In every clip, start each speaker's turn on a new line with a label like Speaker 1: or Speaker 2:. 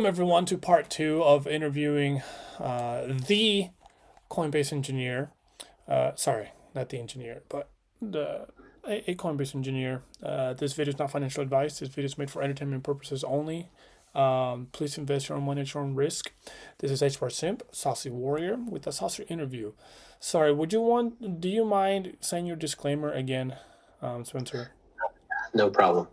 Speaker 1: Welcome everyone to part two of interviewing the Coinbase engineer. Sorry, not the engineer, but the a Coinbase engineer. This video is not financial advice. This video is made for entertainment purposes only. Please invest your own money at your own risk. This is H Bar Simp, Saucy Warrior, with a saucy interview. Sorry, do you mind saying your disclaimer again, Spencer?
Speaker 2: No problem.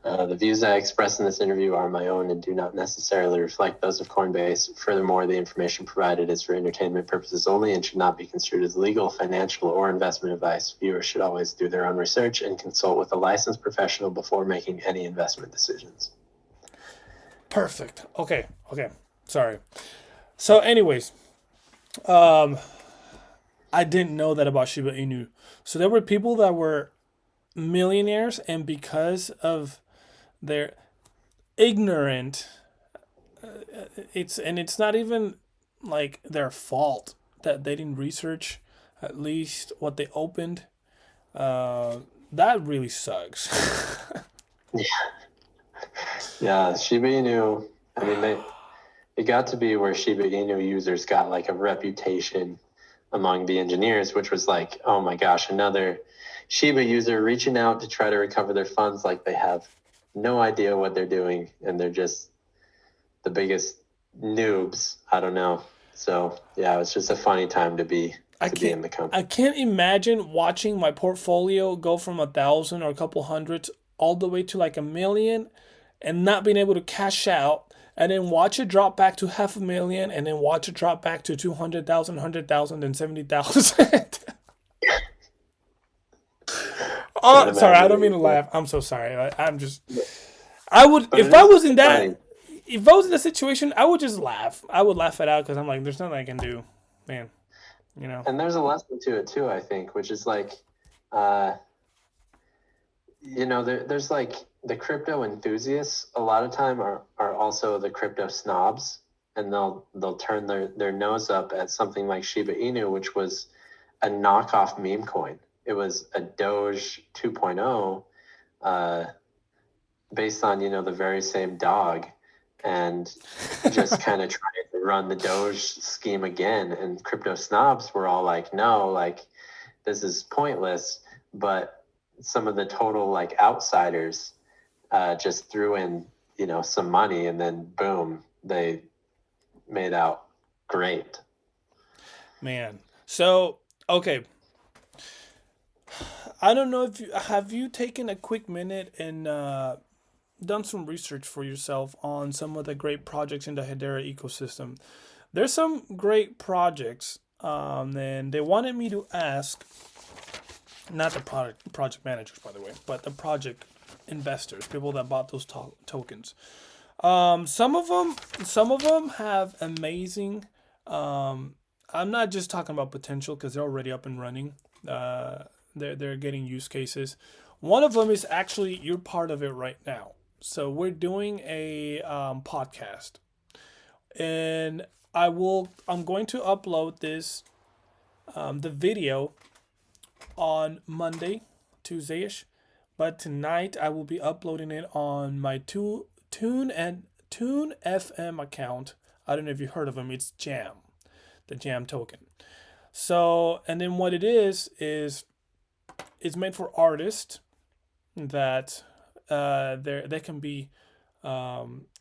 Speaker 2: The views I express in this interview are my own and do not necessarily reflect those of Coinbase. Furthermore, the information provided is for entertainment purposes only and should not be construed as legal, financial, or investment advice. Viewers should always do their own research and consult with a licensed professional before making any investment decisions.
Speaker 1: Perfect. Okay. Sorry. So, anyways, I didn't know that about Shiba Inu. So there were people that were millionaires, and because of their ignorant, it's not even like their fault that they didn't research at least what they opened. That really sucks.
Speaker 2: Yeah, Shiba Inu, I mean, it got to be where Shiba Inu users got like a reputation among the engineers, which was like, oh my gosh, another Shiba user reaching out to try to recover their funds, like they have no idea what they're doing and they're just the biggest noobs. I don't know. So yeah, it was just a funny time to be in the company.
Speaker 1: I can't imagine watching my portfolio go from 1,000 or a couple hundreds all the way to like 1 million and not being able to cash out, and then watch it drop back to 500,000, and then watch it drop back to 200,000, 100,000, and 70,000. Oh, sorry, I don't mean to laugh. I'm so sorry. I would,
Speaker 2: But it
Speaker 1: if I
Speaker 2: is
Speaker 1: was in that,
Speaker 2: funny.
Speaker 1: if I was in that situation, I would just laugh. I would laugh it out because I'm like, there's nothing I can do, man. You know.
Speaker 2: And there's a lesson to it too, I think, which is like, uh, there's like the crypto enthusiasts a lot of time are also the crypto snobs, and they'll turn their nose up at something like Shiba Inu, which was a knockoff meme coin. It was a Doge 2.0, based on, the very same dog, and just kind of trying to run the Doge scheme again. And crypto snobs were all like, no, like this is pointless. But some of the total like outsiders just threw in, some money, and then boom, they made out great.
Speaker 1: Man. So, okay. I don't know if you taken a quick minute and done some research for yourself on some of the great projects in the Hedera ecosystem. There's some great projects, and they wanted me to ask, not the project managers, by the way, but the project investors, people that bought those tokens. Some of them have amazing. I'm not just talking about potential because they're already up and running. They're getting use cases. One of them is actually you're part of it right now. So we're doing a podcast, and I'm going to upload the video on Monday, Tuesday-ish, but tonight I will be uploading it on my Tune FM account. I don't know if you heard of them. It's Jam, the Jam token. So, and then what it is it's made for artists that they can be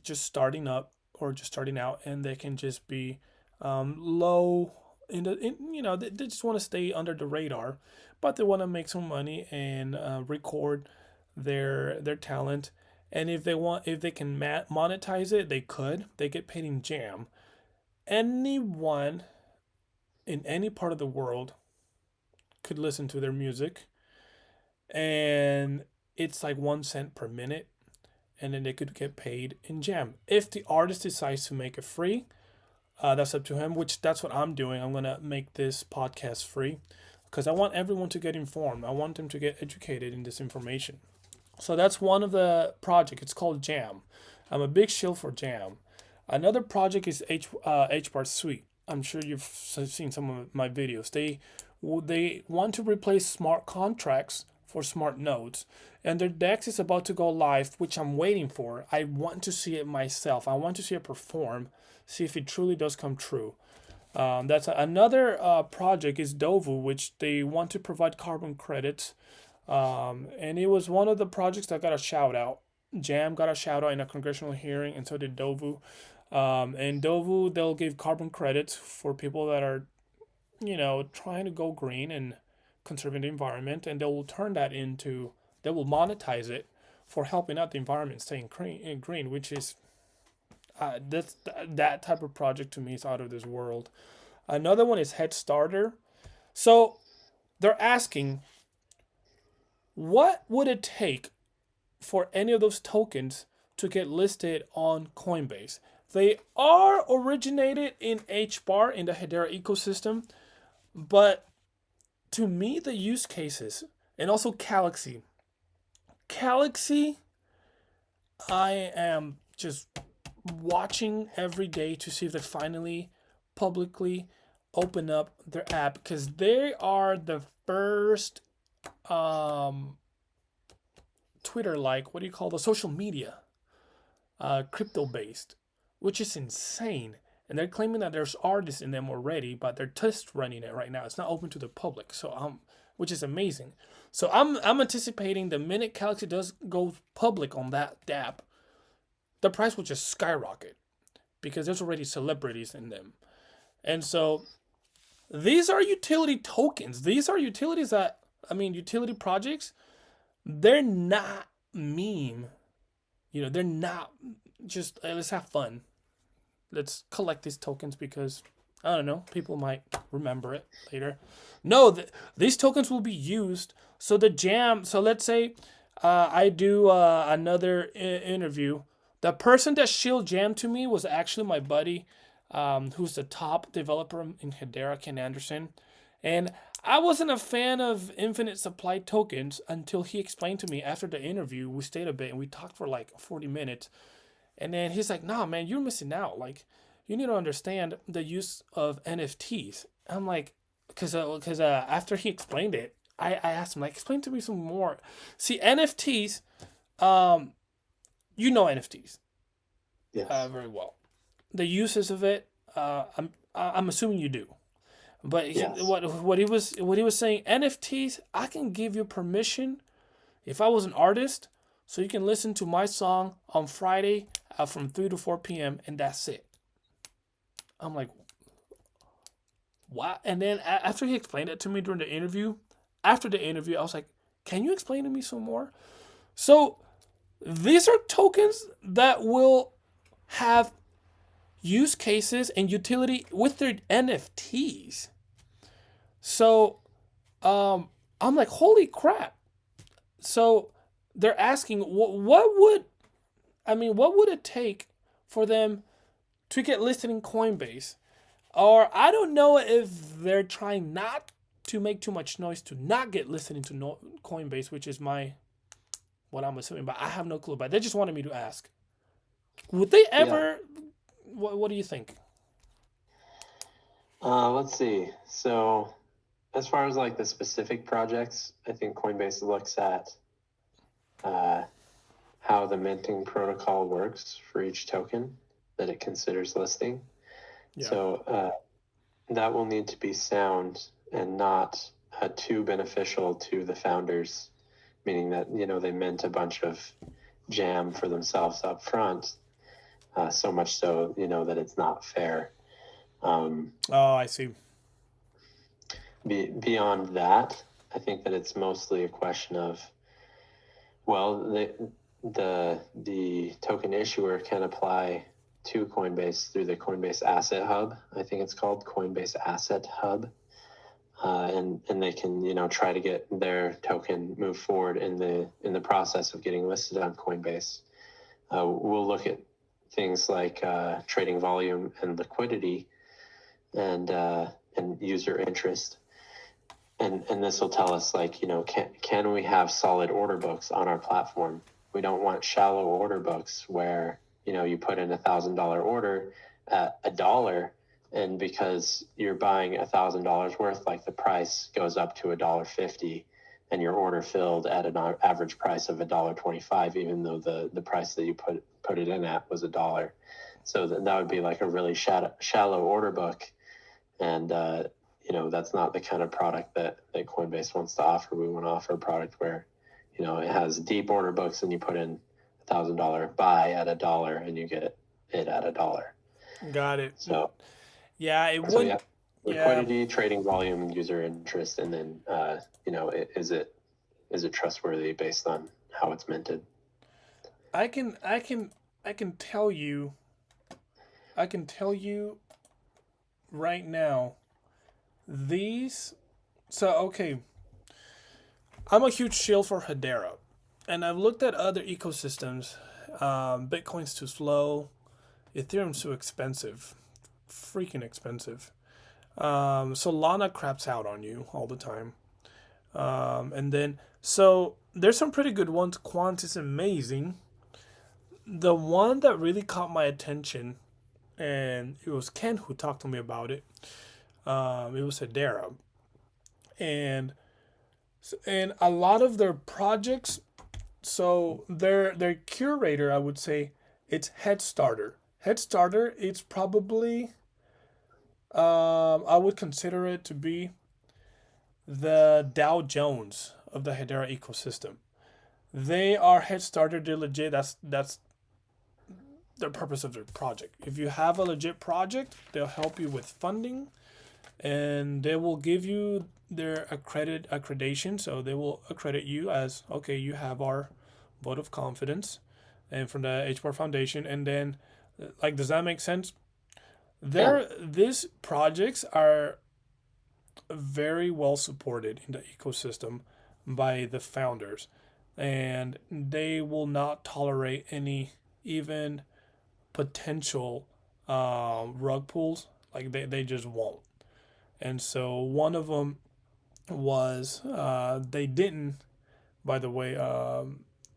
Speaker 1: just starting up or just starting out, and they can just be low they just want to stay under the radar, but they want to make some money and record their talent. And if they can monetize it, they get paid in Jam. Anyone in any part of the world could listen to their music, and it's like 1 cent per minute, and then they could get paid in Jam. If the artist decides to make it free, that's up to him, which that's what I'm doing. I'm going to make this podcast free because I want everyone to get informed. I want them to get educated in this information. So that's one of the project. It's called Jam. I'm a big shill for Jam. Another project is H Bar Suite. I'm sure you've seen some of my videos. They want to replace smart contracts for smart nodes. And their DEX is about to go live, which I'm waiting for. I want to see it myself. I want to see it perform, see if it truly does come true. That's another project is Dovu, which they want to provide carbon credits. And it was one of the projects that got a shout out. Jam got a shout out in a congressional hearing, and so did Dovu. And Dovu, they'll give carbon credits for people that are, trying to go green and conserving the environment, and they will turn that into, they will monetize it for helping out the environment staying green, which is that type of project to me is out of this world. Another one is Head Starter. So they're asking, what would it take for any of those tokens to get listed on Coinbase? They are originated in HBAR in the Hedera ecosystem, but to me, the use cases, and also Galaxy, I am just watching every day to see if they finally publicly open up their app, because they are the first Twitter, like, what do you call the social media, crypto based, which is insane. And they're claiming that there's artists in them already, but they're test running it right now. It's not open to the public, so which is amazing. So I'm anticipating the minute Galaxy does go public on that app, the price will just skyrocket because there's already celebrities in them. And so these are utility tokens. These are utilities that, utility projects. They're not meme. They're not just, hey, let's have fun. Let's collect these tokens because, I don't know, people might remember it later. No, these tokens will be used. So let's say I do another interview. The person that shilled Jam to me was actually my buddy, who's the top developer in Hedera, Ken Anderson. And I wasn't a fan of infinite supply tokens until he explained to me after the interview. We stayed a bit and we talked for like 40 minutes. And then he's like, nah, man, you're missing out. Like, you need to understand the use of NFTs. I'm like, because after he explained it, I asked him, like, explain to me some more. See, NFTs, NFTs
Speaker 2: Yes.
Speaker 1: very well. The uses of it, I'm assuming you do. But
Speaker 2: Yes.
Speaker 1: what he was saying, NFTs, I can give you permission if I was an artist, so you can listen to my song on Friday from 3 to 4 p.m. and that's it. I'm like, what? And then after he explained it to me during the interview, I was like, can you explain to me some more? So these are tokens that will have use cases and utility with their NFTs. So I'm like, holy crap. So they're asking, what would it take for them to get listed in Coinbase? Or I don't know if they're trying not to make too much noise to not get listed into Coinbase, which is what I'm assuming, but I have no clue. But they just wanted me to ask. Would they ever? Yeah. What do you think?
Speaker 2: Let's see. So, as far as like the specific projects, I think Coinbase looks at how the minting protocol works for each token that it considers listing. Yeah. So that will need to be sound and not too beneficial to the founders, meaning that, they mint a bunch of jam for themselves up front, so much so, that it's not fair.
Speaker 1: I see.
Speaker 2: Beyond that, I think that it's mostly a question of, well, the token issuer can apply to Coinbase through the Coinbase Asset Hub. I think it's called Coinbase Asset Hub. And they can, try to get their token moved forward in the process of getting listed on Coinbase. We'll look at things like trading volume and liquidity and user interest. And this will tell us, like, can we have solid order books on our platform? We don't want shallow order books where, you put in $1,000 order at $1, and because you're buying $1,000 worth, like, the price goes up to $1.50, and your order filled at an average price of $1.25, even though the price that you put it in at was $1. So that would be like a really shallow order book, and that's not the kind of product that Coinbase wants to offer. We want to offer a product where it has deep order books, and you put in $1,000 buy at $1, and you get it at $1.
Speaker 1: Got it.
Speaker 2: So
Speaker 1: Yeah, it
Speaker 2: so yeah,
Speaker 1: wouldn't. Yeah,
Speaker 2: liquidity, trading volume, user interest, and then is it trustworthy based on how it's minted?
Speaker 1: I can tell you. I can tell you right now. These. So okay, I'm a huge shield for Hedera, and I've looked at other ecosystems. Bitcoin's too slow. Ethereum's too expensive. Freaking expensive. Solana craps out on you all the time. And then, so there's some pretty good ones. Quant is amazing. The one that really caught my attention, and it was Ken who talked to me about it. It was Hedera, and a lot of their projects. So their curator, I would say, it's Head Starter. Head Starter, it's probably I would consider it to be the Dow Jones of the Hedera ecosystem. They are Head Starter. They're legit. That's the purpose of their project. If you have a legit project, they'll help you with funding, and they will give you their accreditation. So they will accredit you as, okay, you have our vote of confidence, and from the HBAR Foundation. And then, like, does that make sense?
Speaker 2: Yeah.
Speaker 1: These projects are very well supported in the ecosystem by the founders, and they will not tolerate any even potential rug pulls. Like, they just won't. And so one of them was they didn't, by the way,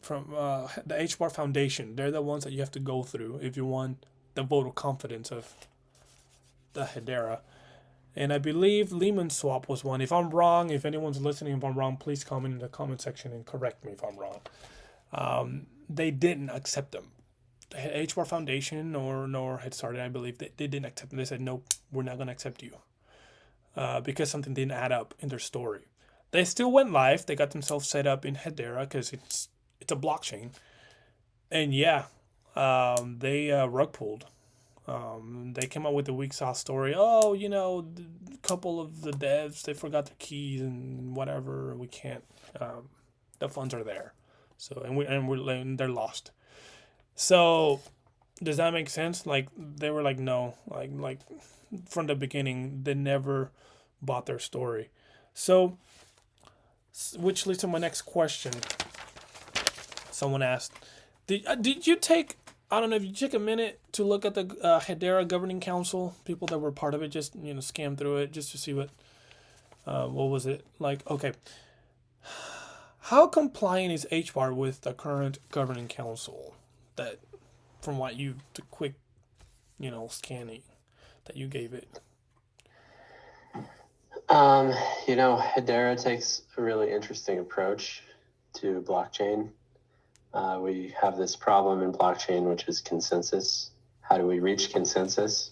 Speaker 1: from the HBAR Foundation. They're the ones that you have to go through if you want the vote of confidence of the Hedera. And I believe Lehman Swap was one. If I'm wrong, if anyone's listening, if I'm wrong, please comment in the comment section and correct me if I'm wrong. They didn't accept them. The HBAR Foundation nor Head Started, I believe, they didn't accept them. They said, nope, we're not going to accept you because something didn't add up in their story. They still went live. They got themselves set up in Hedera because it's a blockchain. And yeah, they rug pulled. They came up with the weak sauce story. Oh, a couple of the devs, they forgot their keys and whatever. We can't. The funds are there, so and they're lost. So does that make sense? Like, they were like, no, like from the beginning, they never bought their story. So, which leads to my next question. Someone asked, did you take, I don't know if you took a minute to look at the Hedera Governing Council, people that were part of it, just scan through it just to see what was it like? Okay, how compliant is HBAR with the current Governing Council? That, from what you, the quick, scanning that you gave it.
Speaker 2: Hedera takes a really interesting approach to blockchain. We have this problem in blockchain, which is consensus. How do we reach consensus?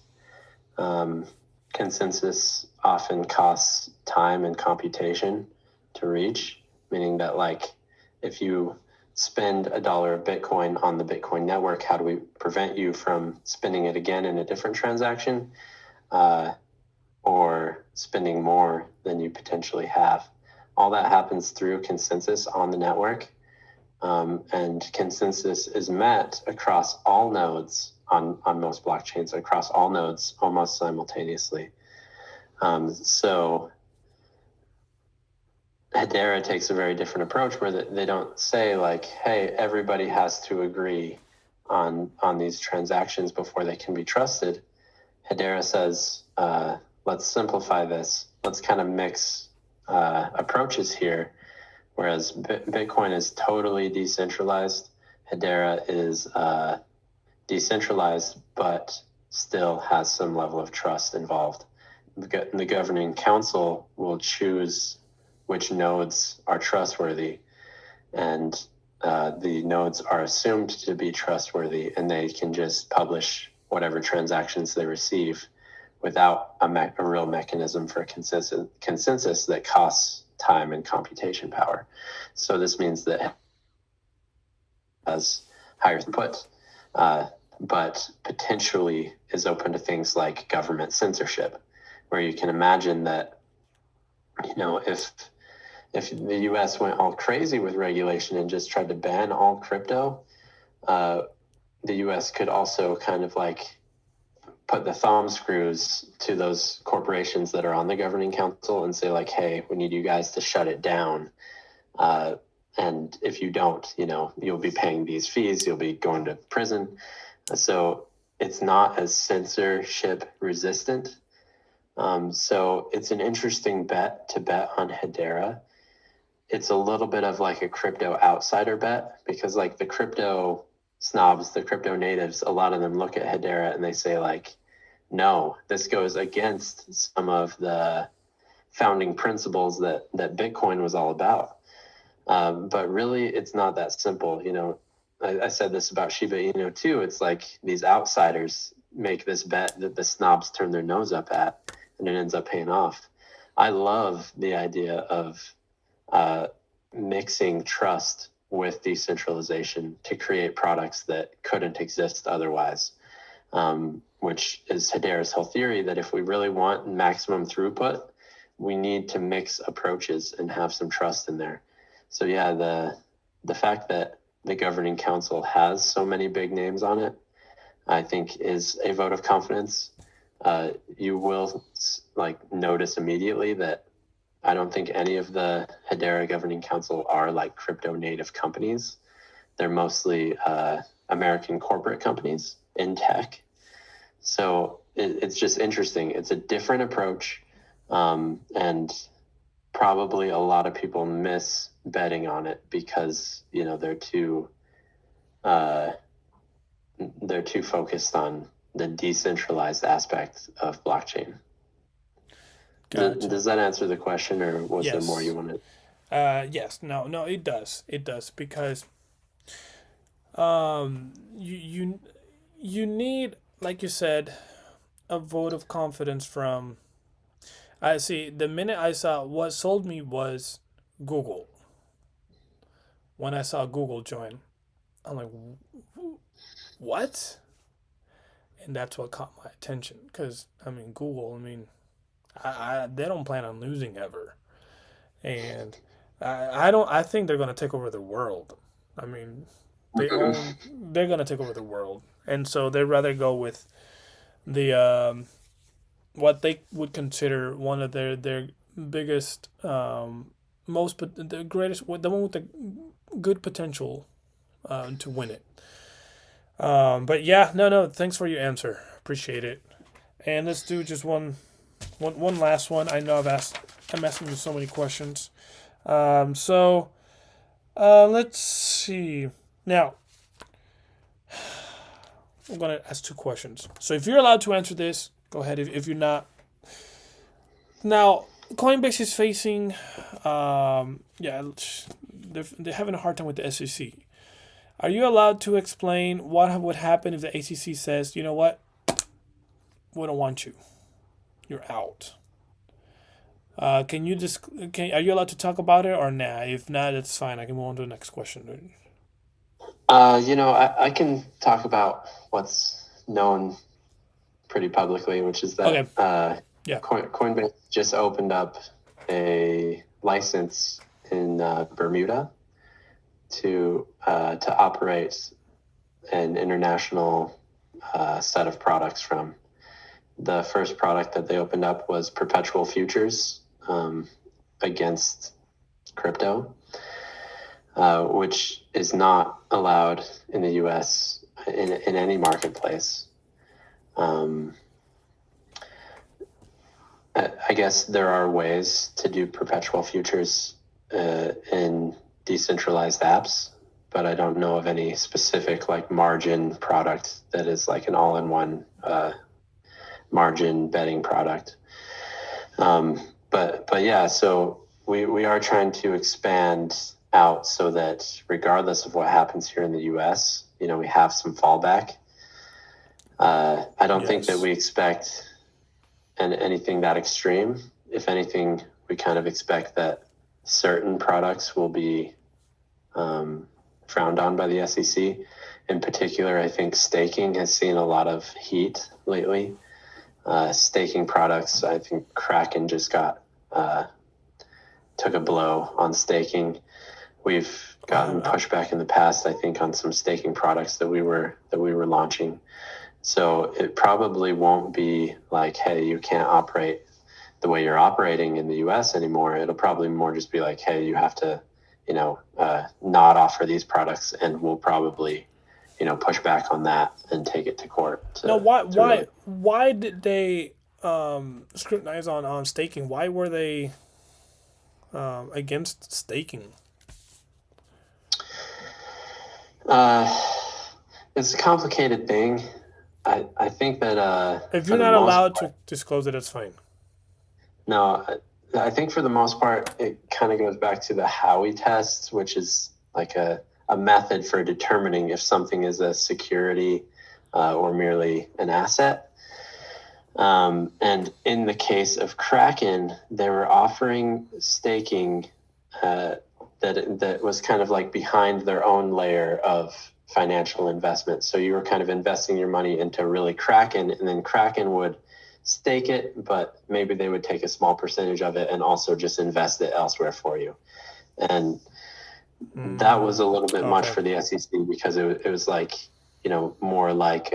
Speaker 2: Consensus often costs time and computation to reach, meaning that, like, if you spend $1 of Bitcoin on the Bitcoin network, how do we prevent you from spending it again in a different transaction or spending more than you potentially have? All that happens through consensus on the network. And consensus is met across all nodes on most blockchains, across all nodes almost simultaneously. So Hedera takes a very different approach where they don't say, like, hey, everybody has to agree on these transactions before they can be trusted. Hedera says, let's simplify this. Let's kind of mix approaches here. Whereas Bitcoin is totally decentralized, Hedera is decentralized, but still has some level of trust involved. The governing council will choose which nodes are trustworthy, and the nodes are assumed to be trustworthy, and they can just publish whatever transactions they receive without a real mechanism for consensus that costs time and computation power. So this means that it has higher throughput, but potentially is open to things like government censorship, where you can imagine that, if the US went all crazy with regulation and just tried to ban all crypto, the US could also kind of like put the thumb screws to those corporations that are on the governing council and say like, hey, we need you guys to shut it down. And if you don't, you'll be paying these fees, you'll be going to prison. So it's not as censorship resistant. So it's an interesting bet on Hedera. It's a little bit of like a crypto outsider bet, because like the crypto snobs, the crypto natives, a lot of them look at Hedera and they say like, no, this goes against some of the founding principles that Bitcoin was all about. But really, it's not that simple. I said this about Shiba Inu too. It's like these outsiders make this bet that the snobs turn their nose up at, and it ends up paying off. I love the idea of mixing trust with decentralization to create products that couldn't exist otherwise, which is Hedera's whole theory, that if we really want maximum throughput, we need to mix approaches and have some trust in there. So yeah, the fact that the governing council has so many big names on it, I think is a vote of confidence. You will notice immediately that I don't think any of the Hedera governing council are like crypto native companies. They're mostly American corporate companies in tech. So it's just interesting. It's a different approach, and probably a lot of people miss betting on it because they're too focused on the decentralized aspect of blockchain.
Speaker 1: Gotcha.
Speaker 2: Does that answer the question, or was there
Speaker 1: Yes.
Speaker 2: more you wanted?
Speaker 1: Yes. No, it does. It does, because you need, like you said, a vote of confidence from. I see. The minute I saw, what sold me was Google. When I saw Google join, I'm like, what? And that's what caught my attention, because Google. They don't plan on losing ever, and I don't. I think they're gonna take over the world. They're gonna take over the world, and so they'd rather go with the what they would consider one of their biggest, the greatest, the one with the good potential to win it. But yeah, no, thanks for your answer. Appreciate it. And let's do just one last one. I know I'm asking you so many questions. So let's see. Now, I'm going to ask two questions. So if you're allowed to answer this, go ahead. If you're not. Now, Coinbase is facing, they're having a hard time with the SEC. Are you allowed to explain what would happen if the ACC says, you know what, we don't want you, you're out? Are you allowed to talk about it, or nah? If not, it's fine. I can move on to the next question.
Speaker 2: I can talk about what's known pretty publicly, which is that
Speaker 1: Okay. Yeah.
Speaker 2: Coinbase just opened up a license in Bermuda to operate an international set of products from. The first product that they opened up was perpetual futures against crypto, which is not allowed in the U.S. in any marketplace. I guess there are ways to do perpetual futures in decentralized apps, but I don't know of any specific margin product that is like an all-in-one margin betting product. But yeah, so we are trying to expand out so that regardless of what happens here in the U.S., we have some fallback. I don't think that
Speaker 1: Yes.
Speaker 2: we expect anything that extreme. If anything, we kind of expect that certain products will be frowned on by the SEC. In particular, I think staking has seen a lot of heat lately. Staking products, I think Kraken just took a blow on staking. We've gotten pushback in the past, I think, on some staking products that we were launching. So it probably won't be like, hey, you can't operate the way you're operating in the US anymore. It'll probably more just be like, hey, you have to, not offer these products, and we'll probably, push back on that and take it to court.
Speaker 1: No, why did they scrutinize on staking? Why were they against staking?
Speaker 2: It's a complicated thing. I think that
Speaker 1: If
Speaker 2: for
Speaker 1: you're
Speaker 2: the
Speaker 1: not
Speaker 2: most
Speaker 1: allowed
Speaker 2: part,
Speaker 1: to disclose it, it's fine.
Speaker 2: no, I think for the most part, it kind of goes back to the Howey test, which is like a method for determining if something is a security or merely an asset. And in the case of Kraken, they were offering staking that was kind of like behind their own layer of financial investment. So you were kind of investing your money into really Kraken, and then Kraken would stake it, but maybe they would take a small percentage of it and also just invest it elsewhere for you. And that was a little bit much
Speaker 1: Okay.
Speaker 2: for the SEC because it was like, more like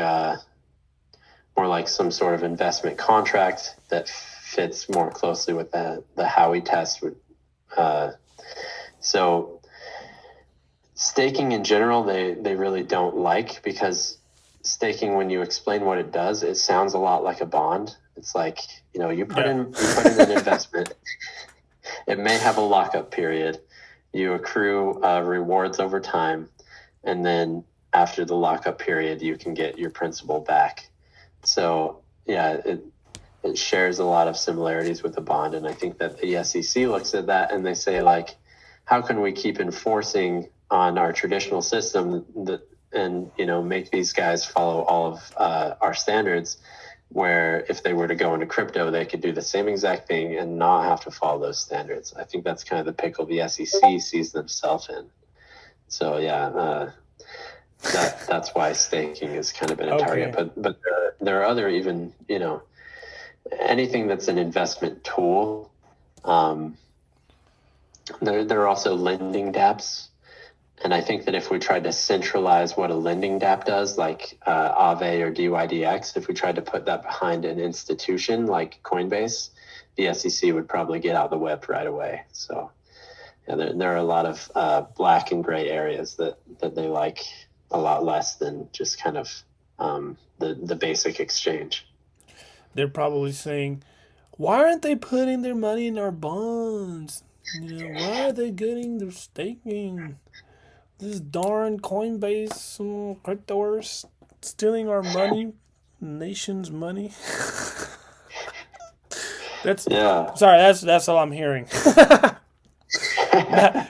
Speaker 2: some sort of investment contract that fits more closely with the Howey test. So staking in general, they really don't like, because staking, when you explain what it does, it sounds a lot like a bond. It's like, you put in an investment. It may have a lockup period. You accrue rewards over time, and then after the lockup period, you can get your principal back. So yeah, it shares a lot of similarities with the bond, and I think that the SEC looks at that and they say, like, how can we keep enforcing on our traditional system and make these guys follow all of our standards, where if they were to go into crypto, they could do the same exact thing and not have to follow those standards. I think that's kind of the pickle the SEC sees themselves in. So yeah, that's why staking has kind of been a target.
Speaker 1: Okay.
Speaker 2: But there are other, even anything that's an investment tool. There are also lending dApps. And I think that if we tried to centralize what a lending dApp does, like Aave or DYDX, if we tried to put that behind an institution like Coinbase, the SEC would probably get out the whip right away. So yeah, there are a lot of black and gray areas that they like a lot less than just kind of the basic exchange.
Speaker 1: They're probably saying, why aren't they putting their money in our bonds? Why are they getting their staking? This darn Coinbase cryptoers stealing our money, nation's money. That's
Speaker 2: Yeah.
Speaker 1: sorry. That's all I'm hearing.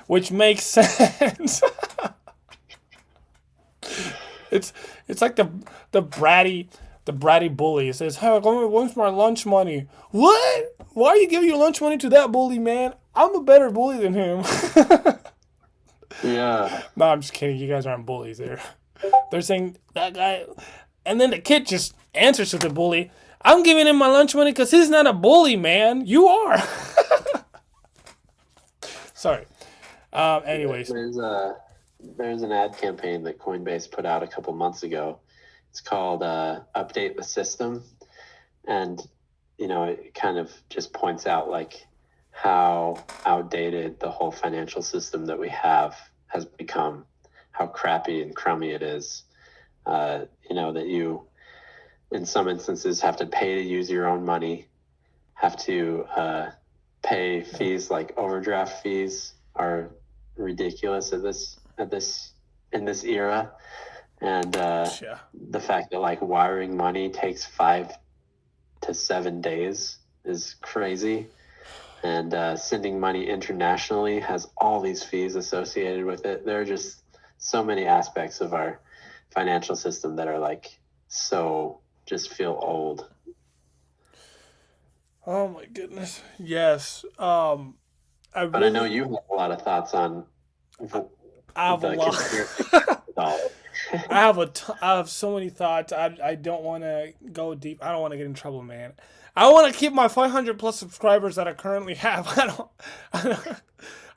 Speaker 1: Which makes sense. it's it's like the bratty bully. It says, "Hey, where's my lunch money?" What? Why are you giving your lunch money to that bully, man? I'm a better bully than him.
Speaker 2: Yeah.
Speaker 1: No, I'm just kidding. You guys aren't bullies. They're saying that guy, and then the kid just answers to the bully. I'm giving him my lunch money because he's not a bully, man. You are. Sorry. Anyways,
Speaker 2: There's an ad campaign that Coinbase put out a couple months ago. It's called Update the System. And, it kind of just points out like how outdated the whole financial system that we have has become, how crappy and crummy it is. That you, in some instances, have to pay to use your own money, have to pay fees like overdraft fees are ridiculous in this era. And
Speaker 1: yeah.
Speaker 2: the fact that like wiring money takes 5 to 7 days is crazy. and sending money internationally has all these fees associated with it. There are just so many aspects of our financial system that are like so just feel old.
Speaker 1: Oh my goodness. Yes. I
Speaker 2: But I know
Speaker 1: really,
Speaker 2: you have a lot of thoughts on
Speaker 1: I,
Speaker 2: the,
Speaker 1: I have a
Speaker 2: the
Speaker 1: lot.
Speaker 2: conspiracy dollar.
Speaker 1: I have so many thoughts. I don't want to go deep. I don't want to get in trouble, man. I want to keep my 500 plus subscribers that I currently have. I don't,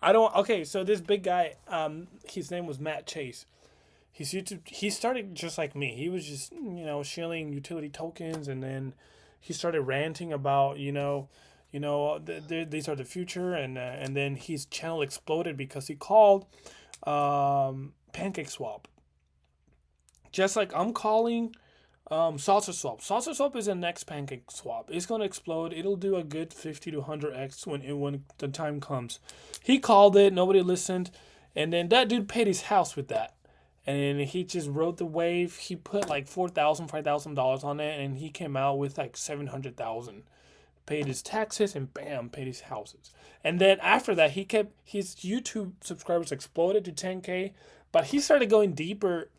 Speaker 1: I don't. Okay, so this big guy, his name was Matt Chase. He's YouTube. He started just like me. He was just shilling utility tokens, and then he started ranting about these are the future, and then his channel exploded because he called Pancake Swap. Just like I'm calling Salsa Swap. Salsa Swap is the next Pancake Swap. It's gonna explode. It'll do a good 50 to 100x when the time comes. He called it. Nobody listened, and then that dude paid his house with that. And he just rode the wave. He put like $4,000, $5,000 on it, and he came out with like 700,000. Paid his taxes and bam, paid his houses. And then after that, he kept his YouTube subscribers exploded to 10K, but he started going deeper,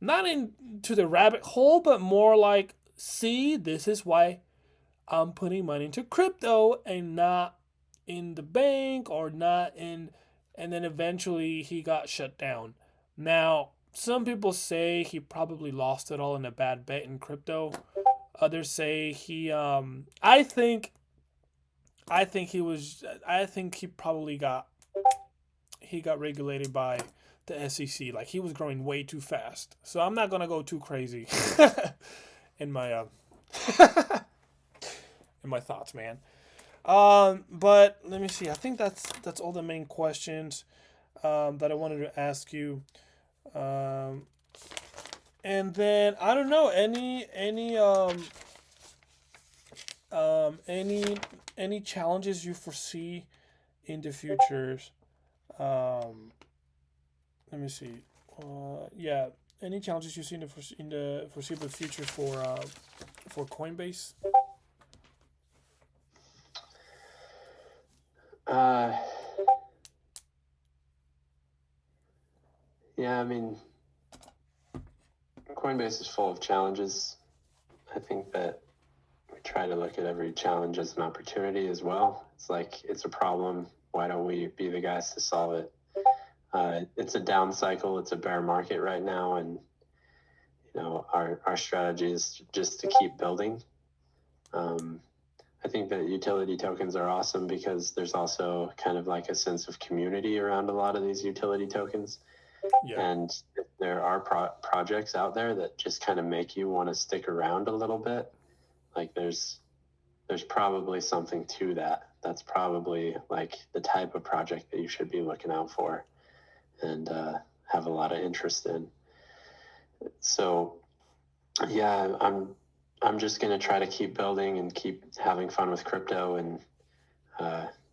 Speaker 1: not into the rabbit hole, but more like, see, this is why I'm putting money into crypto and not in the bank or not in. And then eventually he got shut down. Now, some people say he probably lost it all in a bad bet in crypto. Others say I think he was. I think he probably got regulated by the SEC. Like he was growing way too fast. So I'm not gonna go too crazy in my in my thoughts, man. But let me see. I think that's all the main questions that I wanted to ask you. Um, and then I don't know um any any challenges you foresee in the futures. Um, let me see. Yeah, any challenges you see in the foreseeable future for Coinbase?
Speaker 2: Uh, yeah, I mean, Coinbase is full of challenges. I think that we try to look at every challenge as an opportunity as well. It's like it's a problem. Why don't we be the guys to solve it? It's a down cycle. It's a bear market right now, and our strategy is just to keep building. I think that utility tokens are awesome because there's also kind of like a sense of community around a lot of these utility tokens.
Speaker 1: Yeah,
Speaker 2: And if there are projects out there that just kind of make you want to stick around a little bit, like there's probably something to that. That's probably like the type of project that you should be looking out for and have a lot of interest in. So yeah, I'm just gonna try to keep building and keep having fun with crypto and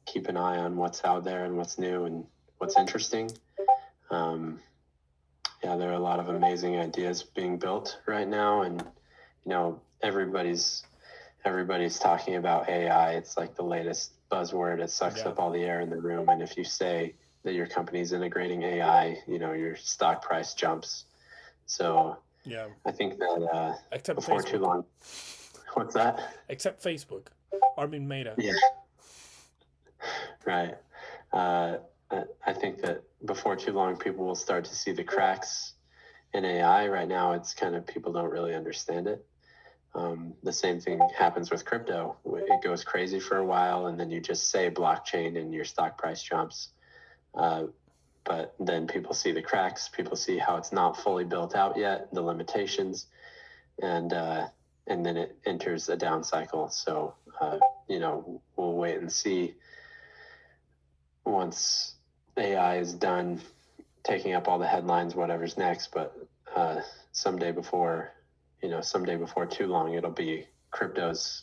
Speaker 2: keep an eye on what's out there and what's new and what's interesting. Yeah, there are a lot of amazing ideas being built right now, and everybody's talking about AI. It's like the latest buzzword. It sucks
Speaker 1: yeah,
Speaker 2: up all the air in the room, and if you say that your company's integrating AI, your stock price jumps. So
Speaker 1: yeah.
Speaker 2: I think that
Speaker 1: Except
Speaker 2: before too
Speaker 1: Facebook.
Speaker 2: long, what's that?
Speaker 1: Except Facebook. I mean Meta.
Speaker 2: Yeah, right. Uh, I think that before too long, people will start to see the cracks in AI. Right now, it's kind of people don't really understand it. The same thing happens with crypto. It goes crazy for a while, and then you just say blockchain, and your stock price jumps. But then people see the cracks. People see how it's not fully built out yet, the limitations, and then it enters a down cycle. So we'll wait and see once AI is done taking up all the headlines, whatever's next. But someday before too long, it'll be cryptos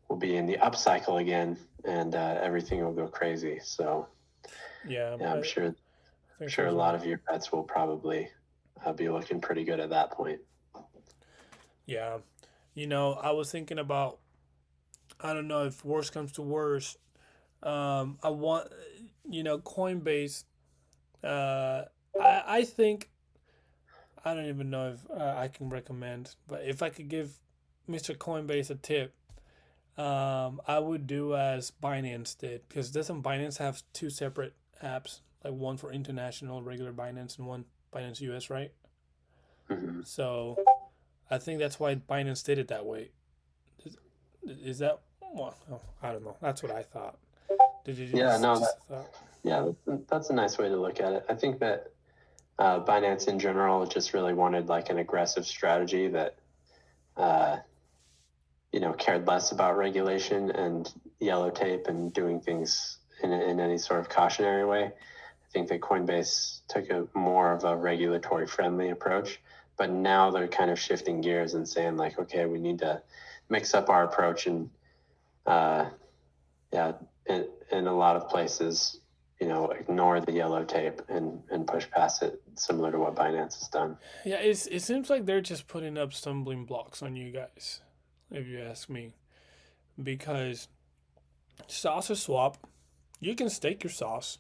Speaker 2: will be in the up cycle again, and everything will go crazy. So
Speaker 1: Yeah,
Speaker 2: yeah, I'm
Speaker 1: I think so
Speaker 2: sure a
Speaker 1: as
Speaker 2: lot
Speaker 1: well.
Speaker 2: of your bets will probably be looking pretty good at that point.
Speaker 1: Yeah, I was thinking about. I don't know if worse comes to worse. I want, Coinbase. Uh, I think I don't even know if I can recommend, but if I could give Mr. Coinbase a tip, I would do as Binance did, because doesn't Binance have two separate apps, like one for international regular Binance and one Binance US, right?
Speaker 2: Hmm.
Speaker 1: So I think that's why Binance did it that way. Is that? Well, oh, I don't know. That's what I thought. Did you
Speaker 2: Yeah, no,
Speaker 1: just thought?
Speaker 2: yeah, that's a nice way to look at it. I think that Binance in general just really wanted like an aggressive strategy that uh, cared less about regulation and yellow tape and doing things in any sort of cautionary way. I think that Coinbase took a more of a regulatory friendly approach, but now they're kind of shifting gears and saying like, okay, we need to mix up our approach and uh, yeah, in a lot of places, ignore the yellow tape and push past it, similar to what Binance has done.
Speaker 1: Yeah, it seems like they're just putting up stumbling blocks on you guys, if you ask me, because sauce or swap, you can stake your sauce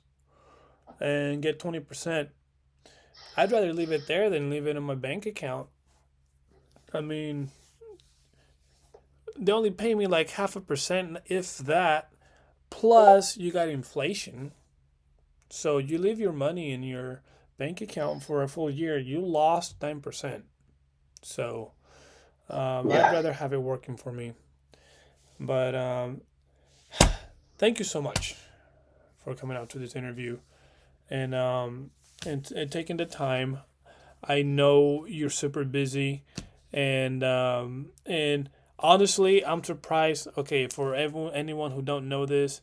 Speaker 1: and get 20%. I'd rather leave it there than leave it in my bank account. I mean, they only pay me like 0.5%, if that. Plus, you got inflation. So you leave your money in your bank account for a full year, you lost 9%. So I'd
Speaker 2: Yeah,
Speaker 1: rather have it working for me. But thank you so much for coming out to this interview and taking the time. I know you're super busy, and honestly, I'm surprised. Okay, for anyone who don't know this,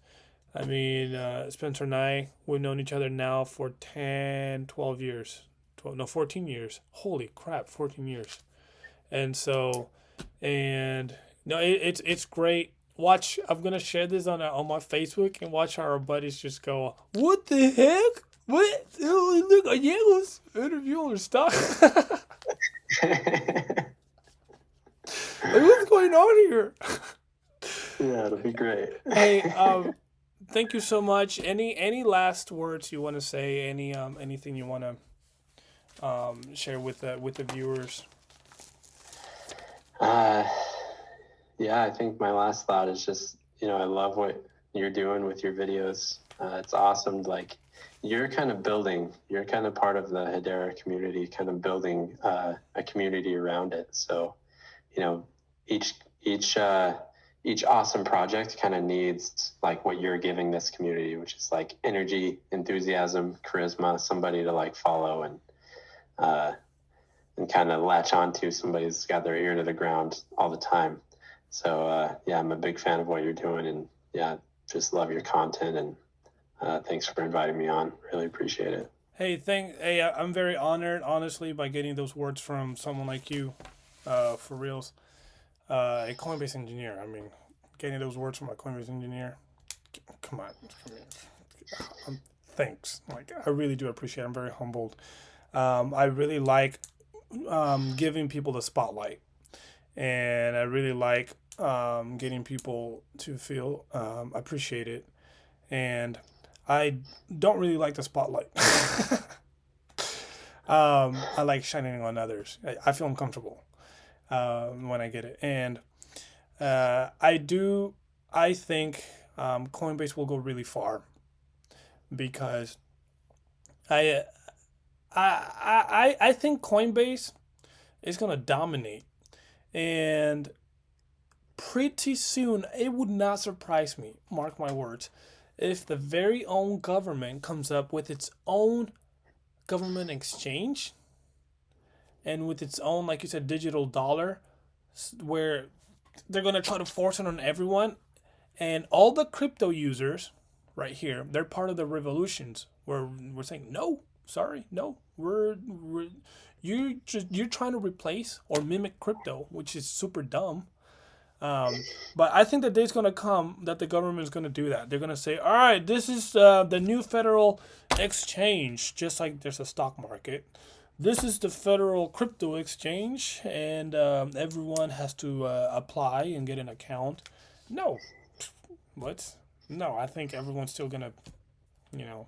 Speaker 1: I mean, Spencer and I, we've known each other now for 10, 12 years. 12, no, 14 years. Holy crap, 14 years. And so, and no, it's great. Watch, I'm gonna share this on my Facebook and watch how our buddies just go, "What the heck? What? Oh, look, gallegos interviewing stock.
Speaker 2: yeah,
Speaker 1: Like, what's going on here?"
Speaker 2: it'll be great.
Speaker 1: Hey, thank you so much. Any last words you want to say? Anything you want to share with the viewers?
Speaker 2: uh, yeah, I think my last thought is just, I love what you're doing with your videos. It's awesome. Like, you're kind of part of the Hedera community, kind of building a community around it. So, you know, each each uh, each awesome project kind of needs like what you're giving this community, which is like energy, enthusiasm, charisma, somebody to like follow uh, and kind of latch onto. Somebody's got their ear to the ground all the time. So yeah, I'm a big fan of what you're doing, and yeah, just love your content. And thanks for inviting me on. Really appreciate it.
Speaker 1: Hey, I'm very honored, honestly, by getting those words from someone like you, for reals. A Coinbase engineer. I mean, getting those words from a Coinbase engineer. Come on, thanks. Like, I really do appreciate it. I'm very humbled. I really like giving people the spotlight, and I really like getting people to feel appreciated. And I don't really like the spotlight. I like shining on others. I feel uncomfortable when I get it, and I do. I think Coinbase will go really far because I I think Coinbase is gonna dominate, and pretty soon it would not surprise me. Mark my words. If the very own government comes up with its own government exchange and with its own, like you said, digital dollar, where they're going to try to force it on everyone, and all the crypto users right here, they're part of the revolutions where we're saying no, sorry, no, we're you're trying to replace or mimic crypto, which is super dumb. But I think the day's going to come that the government's going to do that. They're going to say, all right, this is the new federal exchange, just like there's a stock market. This is the federal crypto exchange, and everyone has to apply and get an account. No. What? No, I think everyone's still gonna, you know,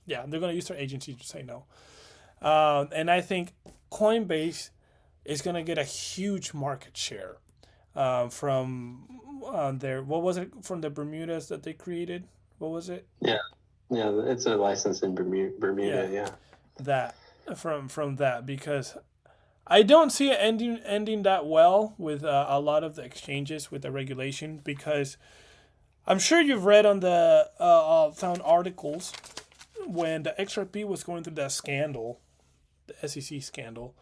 Speaker 1: yeah, they're gonna use their agency to say no. And I think Coinbase is gonna get a huge market share from their what was it from the Bermudas that they created? What was it?
Speaker 2: Yeah, yeah, it's a license in Bermuda.
Speaker 1: Yeah,
Speaker 2: Yeah,
Speaker 1: that from that because I don't see it ending that well with a lot of the exchanges with the regulation because I'm sure you've read on the found articles when the XRP was going through that scandal, the SEC scandal,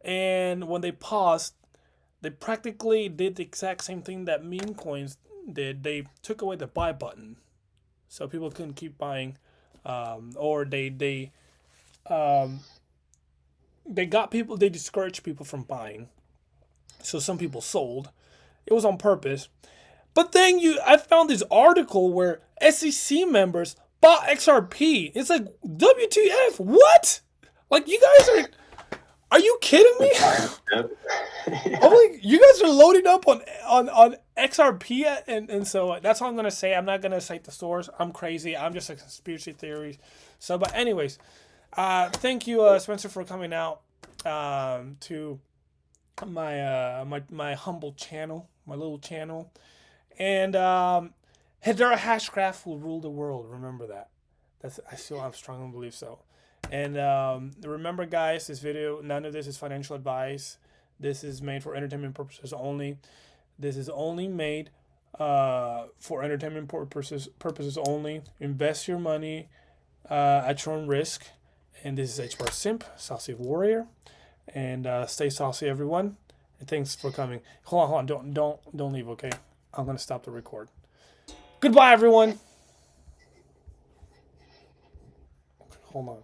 Speaker 1: and when they paused, they practically did the exact same thing that meme coins did. They took away the buy button, so people couldn't keep buying, or um, they got people. They discouraged people from buying, so some people sold. It was on purpose. But then I found this article where SEC members bought XRP. It's like WTF? What? Like you guys are you kidding me?
Speaker 2: yep.
Speaker 1: I'm like, you guys are loading up on XRP, and so that's all I'm gonna say. I'm not gonna cite the source. I'm crazy. I'm just a conspiracy theory. So, but anyways, thank you, Spencer, for coming out to my humble channel, my little channel, and Hedera Hashcraft will rule the world. Remember that. I strongly believe so. And remember, guys, this video, none of this is financial advice. This is made for entertainment purposes only. This is only made for entertainment purposes only. Invest your money at your own risk. And this is H Bar Simp, Saucy Warrior. And stay saucy, everyone. And thanks for coming. Hold on. Don't leave, okay? I'm gonna stop the record. Goodbye, everyone. Okay, hold on.